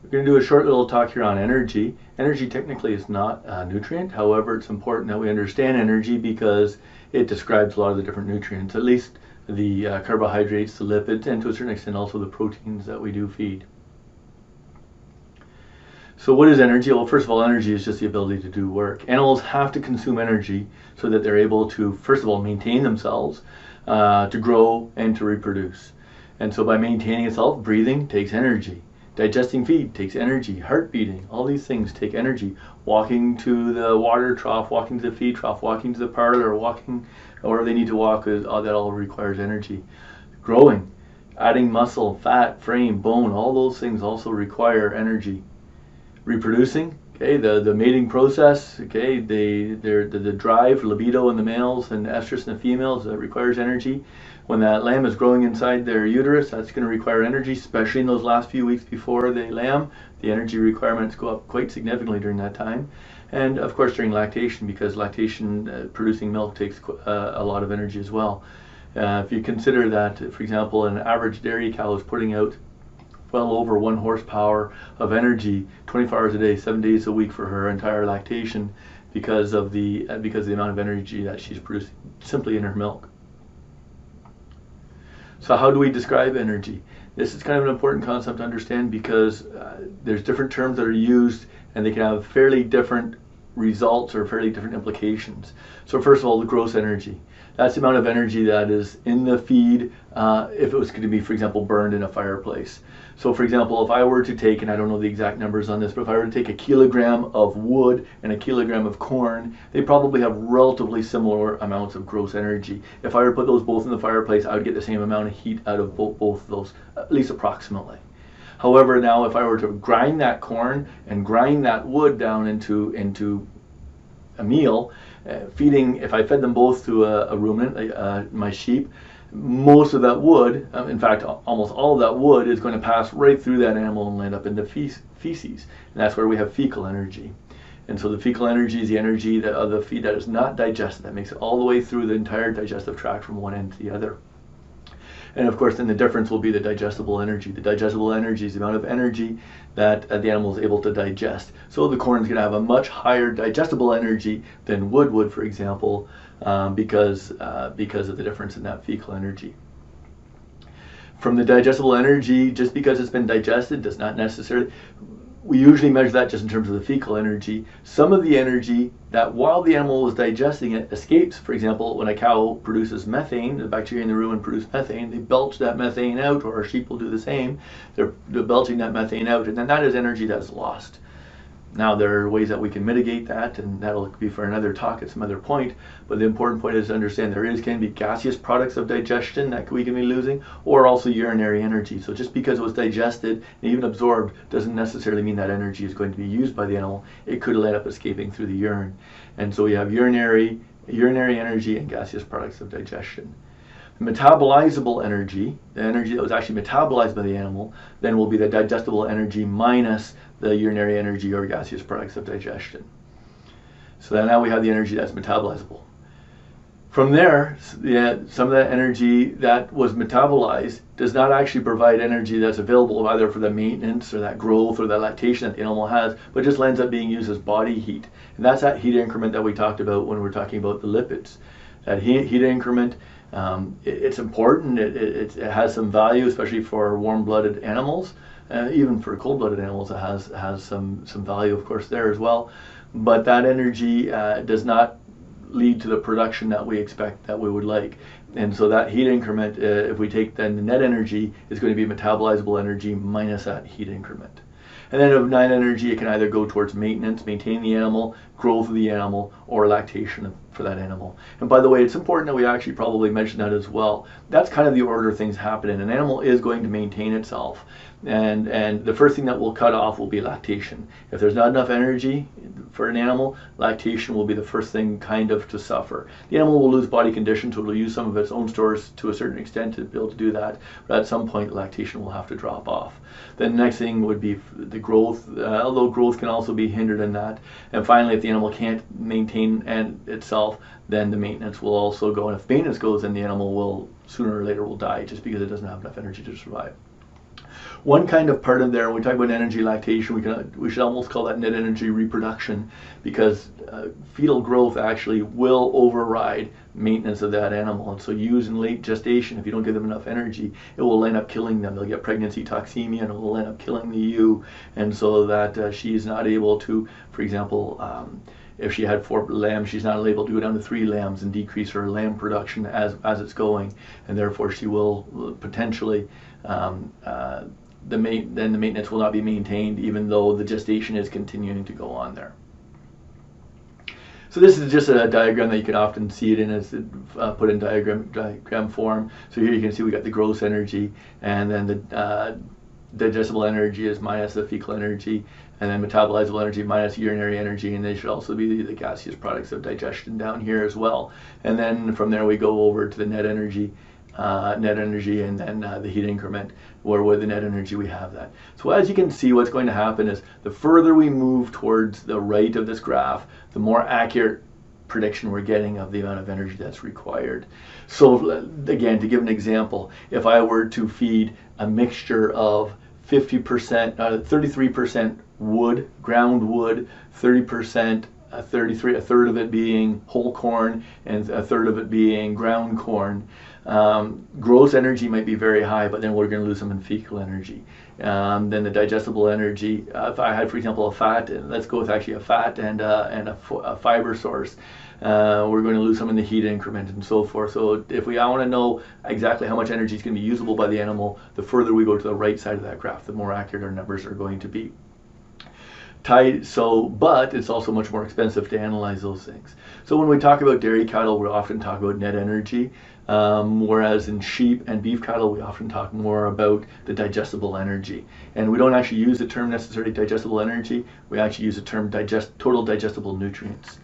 We're going to do a short little talk here on energy. Energy technically is not a nutrient. However, it's important that we understand energy because it describes a lot of the different nutrients, at least the carbohydrates, the lipids, and to a certain extent also the proteins that we do feed. So what is energy? Well, first of all, energy is just the ability to do work. Animals have to consume energy so that they're able to, first of all, maintain themselves, to grow, and to reproduce. And so by maintaining itself, breathing takes energy. Digesting feed takes energy. Heart beating, all these things take energy. Walking to the water trough, walking to the feed trough, walking to the parlor, walking wherever they need to walk, that all requires energy. Growing, adding muscle, fat, frame, bone, all those things also require energy. Reproducing, okay, the mating process, okay, the drive, libido in the males and estrus in the females, that requires energy. When that lamb is growing inside their uterus, that's going to require energy, especially in those last few weeks before they lamb. The energy requirements go up quite significantly during that time. And of course during lactation, because lactation, producing milk takes a lot of energy as well. If you consider that, for example, an average dairy cow is putting out well over 1 horsepower of energy 24 hours a day, 7 days a week for her entire lactation because of the amount of energy that she's producing simply in her milk. So how do we describe energy? This is kind of an important concept to understand because there's different terms that are used and they can have fairly different results or fairly different implications. So first of all, the gross energy. That's the amount of energy that is in the feed if it was going to be, for example, burned in a fireplace. So for example, if I were to take, and I don't know the exact numbers on this, but if I were to take a kilogram of wood and a kilogram of corn, they probably have relatively similar amounts of gross energy. If I were to put those both in the fireplace, I would get the same amount of heat out of both of those, at least approximately. However, now if I were to grind that corn and grind that wood down into a meal, if I fed them both to a ruminant, my sheep, most of that wood, in fact almost all of that wood, is going to pass right through that animal and land up in the feces. And that's where we have fecal energy. And so the fecal energy is the energy of the feed that is not digested, that makes it all the way through the entire digestive tract from one end to the other. And of course then the difference will be the digestible energy. The digestible energy is the amount of energy that the animal is able to digest. So the corn is going to have a much higher digestible energy than wood would, for example, because of the difference in that fecal energy. From the digestible energy, just because it's been digested does not necessarily, we usually measure that just in terms of the fecal energy. Some of the energy that while the animal was digesting it escapes. For example, when a cow produces methane, the bacteria in the rumen produce methane, they belch that methane out, or our sheep will do the same. They're belching that methane out, and then that is energy that's lost. Now there are ways that we can mitigate that, and that'll be for another talk at some other point, but the important point is to understand can be gaseous products of digestion that we can be losing, or also urinary energy. So just because it was digested and even absorbed doesn't necessarily mean that energy is going to be used by the animal. It could end up escaping through the urine. And so we have urinary energy and gaseous products of digestion. Metabolizable energy, the energy that was actually metabolized by the animal, then will be the digestible energy minus the urinary energy or gaseous products of digestion. So then now we have the energy that's metabolizable. From there, some of that energy that was metabolized does not actually provide energy that's available either for the maintenance or that growth or that lactation that the animal has, but just ends up being used as body heat. And that's that heat increment that we talked about when we were talking about the lipids. That heat increment, it's important. It has some value, especially for warm-blooded animals. Even for cold-blooded animals, it has some value, of course, there as well. But that energy does not lead to the production that we expect, that we would like. And so that heat increment, if we take then the net energy, is going to be metabolizable energy minus that heat increment. And then of net energy, it can either go towards maintenance, maintaining the animal, growth of the animal, or lactation for that animal. And by the way, it's important that we actually probably mention that as well. That's kind of the order things happen, and an animal is going to maintain itself. And the first thing that will cut off will be lactation. If there's not enough energy for an animal, lactation will be the first thing kind of to suffer. The animal will lose body condition, so it will use some of its own stores to a certain extent to be able to do that, but at some point lactation will have to drop off. Then the next thing would be the growth, although growth can also be hindered in that. And finally, if the animal can't maintain itself, then the maintenance will also go. And if maintenance goes, then the animal will sooner or later will die just because it doesn't have enough energy to survive. One kind of part of there, when we talk about energy lactation, we should almost call that net energy reproduction, because fetal growth actually will override maintenance of that animal. And so ewes in late gestation, if you don't give them enough energy, it will end up killing them. They'll get pregnancy toxemia and it will end up killing the ewe. And so that she is not able to, for example, if she had 4 lambs, she's not able to go down to 3 lambs and decrease her lamb production as it's going, and therefore she will potentially then the maintenance will not be maintained, even though the gestation is continuing to go on there. So this is just a diagram that you can often see it in, as put in diagram form. So here you can see we got the gross energy, and then the digestible energy is minus the fecal energy, and then metabolizable energy minus urinary energy, and they should also be the gaseous products of digestion down here as well. And then from there we go over to the net energy, and then the heat increment, where with the net energy we have that. So as you can see, what's going to happen is the further we move towards the right of this graph, the more accurate prediction we're getting of the amount of energy that's required. So again, to give an example, if I were to feed a mixture of 50%, 33% wood, ground wood, 30%, a third of it being whole corn, and a third of it being ground corn, gross energy might be very high, but then we're going to lose some in fecal energy. Then the digestible energy, if I had, for example, a fat, let's go with actually a fat and a fiber source, we're going to lose some in the heat increment and so forth. So if I want to know exactly how much energy is going to be usable by the animal, the further we go to the right side of that graph, the more accurate our numbers are going to be. But it's also much more expensive to analyze those things. So when we talk about dairy cattle, we often talk about net energy, whereas in sheep and beef cattle, we often talk more about the digestible energy. And we don't actually use the term necessarily digestible energy, we actually use the term total digestible nutrients.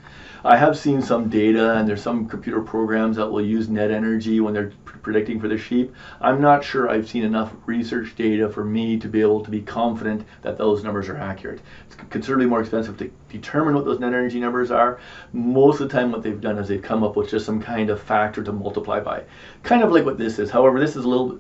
I have seen some data, and there's some computer programs that will use net energy when they're predicting for the sheep. I'm not sure I've seen enough research data for me to be able to be confident that those numbers are accurate. It's considerably more expensive to determine what those net energy numbers are. Most of the time what they've done is they've come up with just some kind of factor to multiply by. Kind of like what this is. However, this is a little,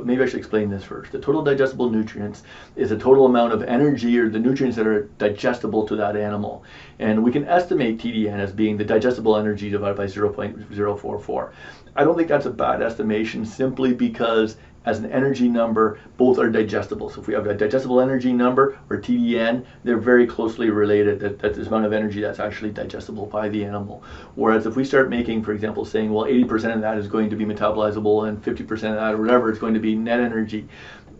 maybe I should explain this first. The total digestible nutrients is the total amount of energy, or the nutrients that are digestible to that animal. And we can estimate TDN as being the digestible energy divided by 0.044. I don't think that's a bad estimation, simply because as an energy number, both are digestible. So if we have a digestible energy number, or TDN, they're very closely related. That's the amount of energy that's actually digestible by the animal. Whereas if we start making, for example, saying, well, 80% of that is going to be metabolizable and 50% of that, or whatever, is going to be net energy,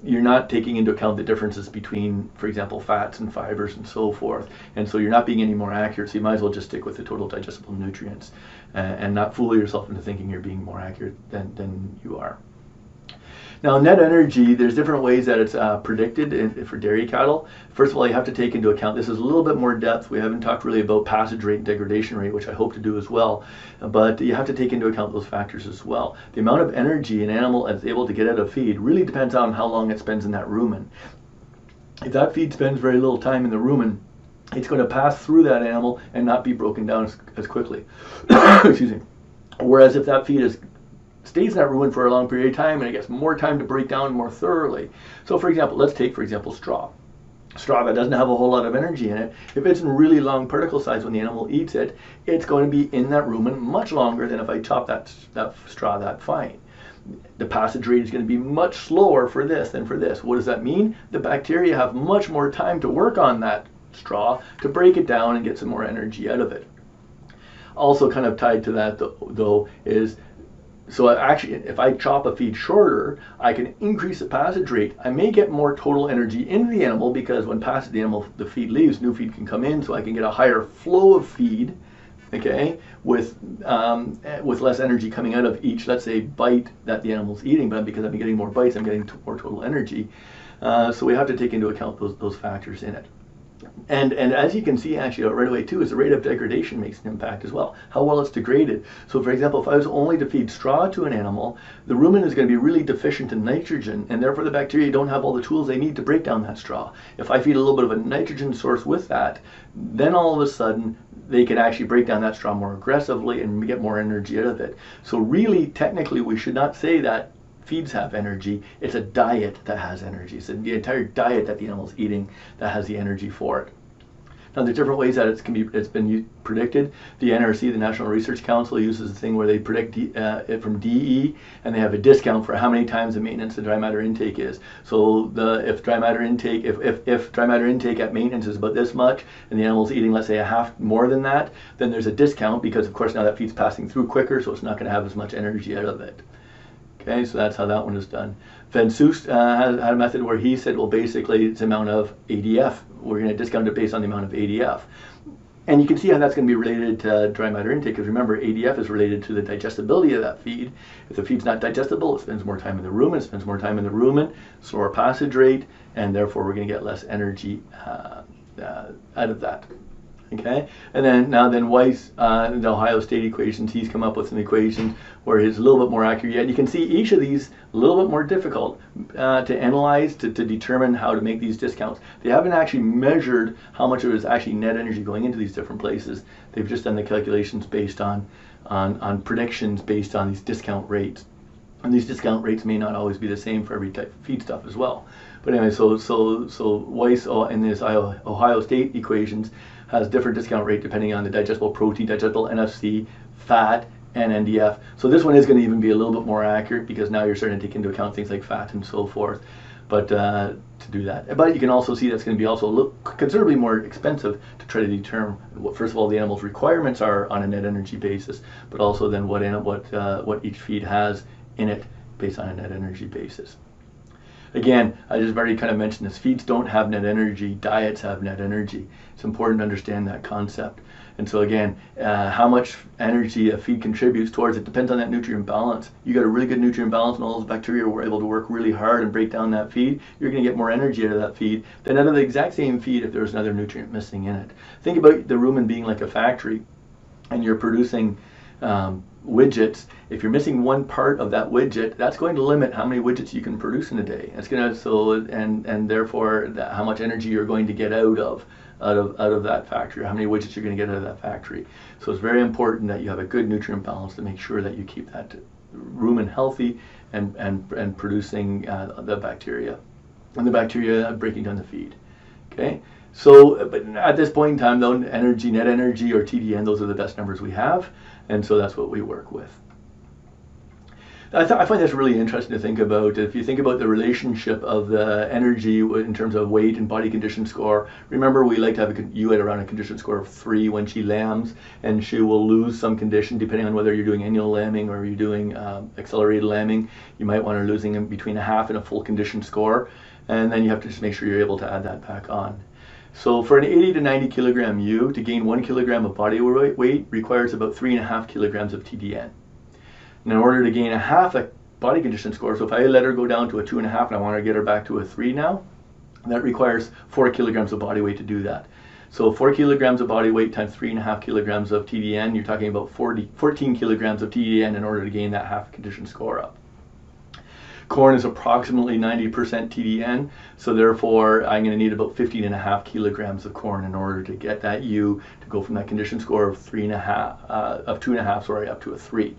you're not taking into account the differences between, for example, fats and fibers and so forth. And so you're not being any more accurate. So you might as well just stick with the total digestible nutrients and not fool yourself into thinking you're being more accurate than you are. Now, net energy, there's different ways that it's predicted for dairy cattle. First of all, you have to take into account, this is a little bit more depth. We haven't talked really about passage rate and degradation rate, which I hope to do as well. But you have to take into account those factors as well. The amount of energy an animal is able to get out of feed really depends on how long it spends in that rumen. If that feed spends very little time in the rumen, it's going to pass through that animal and not be broken down as quickly. Excuse me. Whereas if that feed stays in that rumen for a long period of time, and it gets more time to break down more thoroughly. So for example, let's take, for example, straw. Straw that doesn't have a whole lot of energy in it. If it's in really long particle size when the animal eats it, it's going to be in that rumen much longer than if I chop that straw that fine. The passage rate is going to be much slower for this than for this. What does that mean? The bacteria have much more time to work on that straw to break it down and get some more energy out of it. Also kind of tied to that though is, so actually, if I chop a feed shorter, I can increase the passage rate. I may get more total energy into the animal, because when the feed leaves, new feed can come in, so I can get a higher flow of feed, okay, with less energy coming out of each, let's say, bite that the animal's eating. But because I'm getting more bites, I'm getting more total energy. So we have to take into account those factors in it. And as you can see actually right away too, is the rate of degradation makes an impact as well, how well it's degraded. So for example, if I was only to feed straw to an animal, the rumen is going to be really deficient in nitrogen, and therefore the bacteria don't have all the tools they need to break down that straw. If I feed a little bit of a nitrogen source with that, then all of a sudden they can actually break down that straw more aggressively and get more energy out of it. So really, technically, we should not say that feeds have energy. It's a diet that has energy. It's the entire diet that the animal's eating that has the energy for it. Now, there's different ways that it's been predicted. The NRC, the National Research Council, uses a thing where they predict it from DE, and they have a discount for how many times the maintenance of dry matter intake is. So if dry matter intake at maintenance is about this much, and the animal's eating, let's say, a half more than that, then there's a discount because, of course, now that feed's passing through quicker, so it's not going to have as much energy out of it. Okay, so that's how that one is done. Van Soest had a method where he said, well, basically, it's the amount of ADF. We're going to discount it based on the amount of ADF. And you can see how that's going to be related to dry matter intake, because remember, ADF is related to the digestibility of that feed. If the feed's not digestible, it spends more time in the rumen, slower passage rate, and therefore we're going to get less energy out of that. Okay, and then Weiss, in the Ohio State equations, he's come up with some equations where he's a little bit more accurate. Yet you can see each of these a little bit more difficult to analyze, to determine how to make these discounts. They haven't actually measured how much of it is actually net energy going into these different places. They've just done the calculations based on predictions based on these discount rates. And these discount rates may not always be the same for every type of feedstuff as well. But anyway, so Weiss in this Ohio State equations has different discount rate depending on the digestible protein, digestible NFC, fat, and NDF. So this one is going to even be a little bit more accurate because now you're starting to take into account things like fat and so forth. But to do that, but you can also see that's going to be also considerably more expensive to try to determine what, first of all, the animal's requirements are on a net energy basis, but also then what each feed has in it based on a net energy basis. Again, I just already kind of mentioned this. Feeds don't have net energy. Diets have net energy. It's important to understand that concept. And so again, how much energy a feed contributes towards it depends on that nutrient balance. You got a really good nutrient balance and all those bacteria were able to work really hard and break down that feed, you're going to get more energy out of that feed than out of the exact same feed if there's another nutrient missing in it. Think about the rumen being like a factory and you're producing widgets. If you're missing one part of that widget, that's going to limit how many widgets you can produce in a day. It's going to and therefore how much energy you're going to get out of that factory, how many widgets you're going to get out of that factory. So it's very important that you have a good nutrient balance to make sure that you keep that rumen healthy and producing the bacteria, and the bacteria breaking down the feed. Okay. So, but at this point in time, though, net energy, or TDN, those are the best numbers we have, and so that's what we work with. I find this really interesting to think about. If you think about the relationship of the energy in terms of weight and body condition score, remember we like to have a ewe at around a condition score of 3 when she lambs, and she will lose some condition depending on whether you're doing annual lambing or you're doing accelerated lambing. You might want her losing in between a half and a full condition score, and then you have to just make sure you're able to add that back on. So for an 80 to 90 kilogram ewe, to gain 1 kilogram of body weight requires about 3.5 kilograms of TDN. And in order to gain a half a body condition score, so if I let her go down to a 2.5 and I want to get her back to a 3 now, that requires 4 kilograms of body weight to do that. So 4 kilograms of body weight times 3.5 kilograms of TDN, you're talking about 14 kilograms of TDN in order to gain that half condition score up. Corn is approximately 90% TDN, so therefore I'm going to need about 15.5 kilograms of corn in order to get that ewe to go from that condition score of 2.5 up to a 3.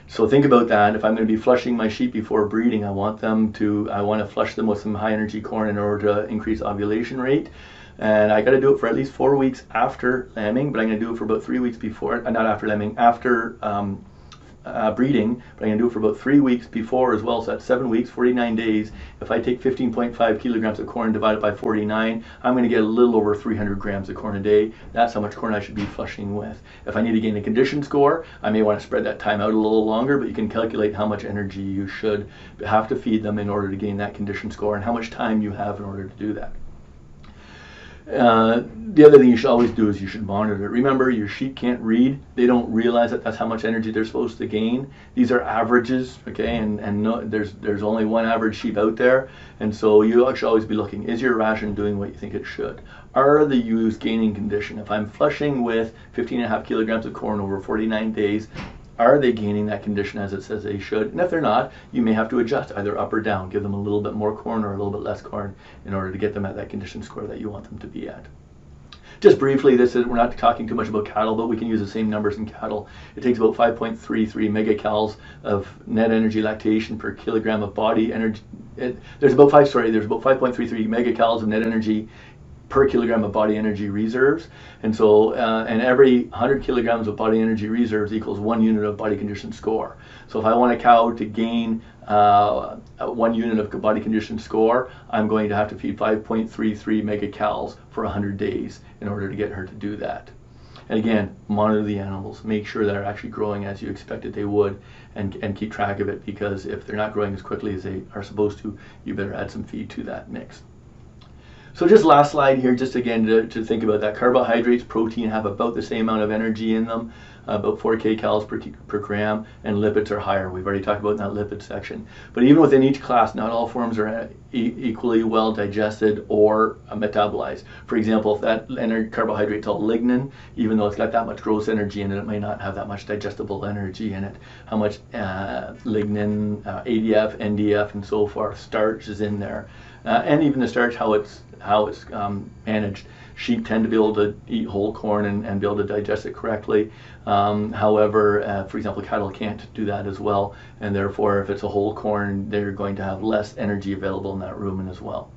So think about that. If I'm going to be flushing my sheep before breeding, I want to flush them with some high energy corn in order to increase ovulation rate. And I got to do it for at least 4 weeks after lambing, but I'm going to do it for about 3 weeks before, not after lambing, after breeding, but I'm going to do it for about 3 weeks before as well. So that's 7 weeks, 49 days. If I take 15.5 kilograms of corn divided by 49, I'm going to get a little over 300 grams of corn a day. That's how much corn I should be flushing with. If I need to gain a condition score, I may want to spread that time out a little longer, but you can calculate how much energy you should have to feed them in order to gain that condition score and how much time you have in order to do that. The other thing you should always do is you should monitor it. Remember, your sheep can't read. They don't realize that that's how much energy they're supposed to gain. These are averages, okay, and no, there's only one average sheep out there, and so you should always be looking, is your ration doing what you think it should? Are the ewes gaining condition? If I'm flushing with 15.5 kilograms of corn over 49 days, are they gaining that condition as it says they should? And if they're not, you may have to adjust either up or down, give them a little bit more corn or a little bit less corn in order to get them at that condition score that you want them to be at. Just briefly, we're not talking too much about cattle, but we can use the same numbers in cattle. It takes about 5.33 megacals of net energy lactation per kilogram of body energy. There's about 5.33 megacals of net energy per kilogram of body energy reserves, and so and every 100 kilograms of body energy reserves equals 1 unit of body condition score. So if I want a cow to gain 1 unit of body condition score, I'm going to have to feed 5.33 megacals for 100 days in order to get her to do that. And again, monitor the animals, make sure they're actually growing as you expected they would, and keep track of it, because if they're not growing as quickly as they are supposed to, you better add some feed to that mix. So just last slide here, just again to think about that. Carbohydrates, protein have about the same amount of energy in them, about 4 kcals per gram, and lipids are higher. We've already talked about in that lipid section. But even within each class, not all forms are equally well digested or metabolized. For example, if that carbohydrate is all lignin, even though it's got that much gross energy in it, it may not have that much digestible energy in it. How much lignin, ADF, NDF, and so forth, starch is in there. And even the starch, how it's managed. Sheep tend to be able to eat whole corn and be able to digest it correctly. However, for example, cattle can't do that as well, and therefore if it's a whole corn, they're going to have less energy available in that rumen as well.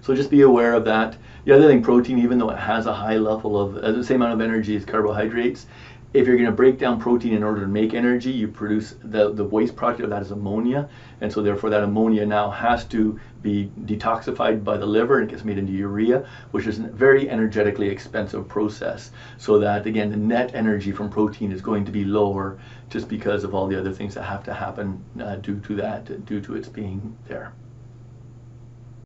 So just be aware of that. The other thing, protein, even though it has a high level of the same amount of energy as carbohydrates, if you're going to break down protein in order to make energy, you produce the waste product of that is ammonia, and so therefore that ammonia now has to be detoxified by the liver and it gets made into urea, which is a very energetically expensive process. So that again, the net energy from protein is going to be lower just because of all the other things that have to happen due to its being there.